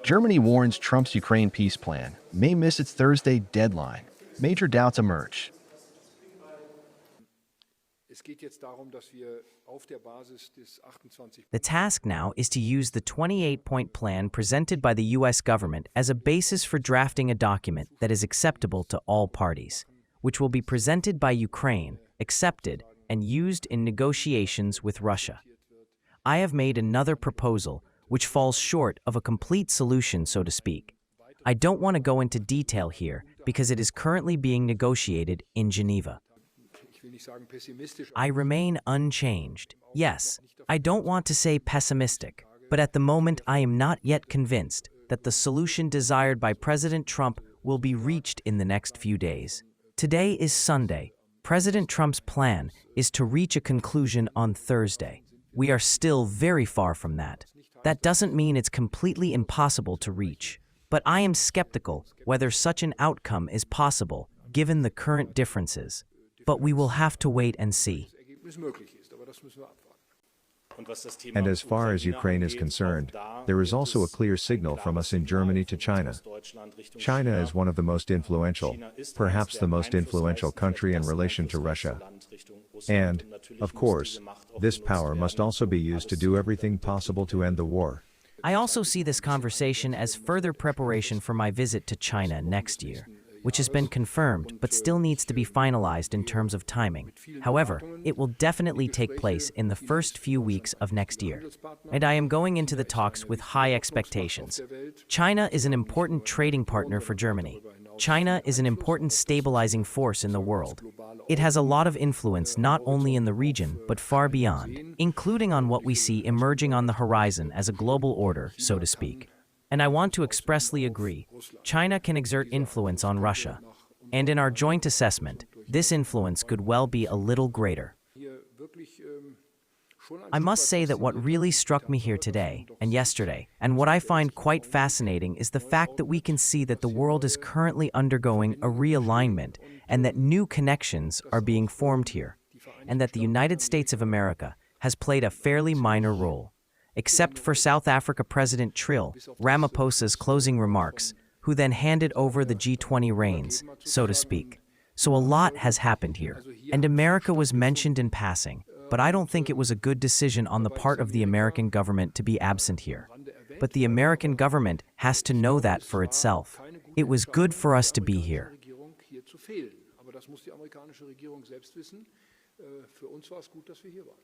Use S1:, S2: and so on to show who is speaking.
S1: Germany warns Trump's Ukraine peace plan may miss its Thursday deadline. Major doubts emerge.
S2: The task now is to use the 28-point plan presented by the U.S. government as a basis for drafting a document that is acceptable to all parties, which will be presented by Ukraine, accepted, and used in negotiations with Russia. I have made another proposal which falls short of a complete solution, so to speak. I don't want to go into detail here because it is currently being negotiated in Geneva. I remain unchanged. Yes, I don't want to say pessimistic, but at the moment I am not yet convinced that the solution desired by President Trump will be reached in the next few days. Today is Sunday. President Trump's plan is to reach a conclusion on Thursday. We are still very far from that. That doesn't mean it's completely impossible to reach, but I am skeptical whether such an outcome is possible given the current differences. But we will have to wait and see.
S3: And as far as Ukraine is concerned, there is also a clear signal from us in Germany to China. China is one of the most influential, perhaps the most influential country in relation to Russia. And, of course, this power must also be used to do everything possible to end the war.
S2: I also see this conversation as further preparation for my visit to China next year, which has been confirmed but still needs to be finalized in terms of timing. However, it will definitely take place in the first few weeks of next year. And I am going into the talks with high expectations. China is an important trading partner for Germany. China is an important stabilizing force in the world. It has a lot of influence not only in the region but far beyond, including on what we see emerging on the horizon as a global order, so to speak. And I want to expressly agree, China can exert influence on Russia. And in our joint assessment, this influence could well be a little greater. I must say that what really struck me here today and yesterday, and what I find quite fascinating, is the fact that we can see that the world is currently undergoing a realignment and that new connections are being formed here, and that the United States of America has played a fairly minor role. Except for South Africa President Cyril Ramaphosa's closing remarks, who then handed over the G20 reins, so to speak. So a lot has happened here, and America was mentioned in passing, but I don't think it was a good decision on the part of the American government to be absent here. But the American government has to know that for itself. It was good for us to be here.
S4: Für uns war es gut, dass wir hier waren.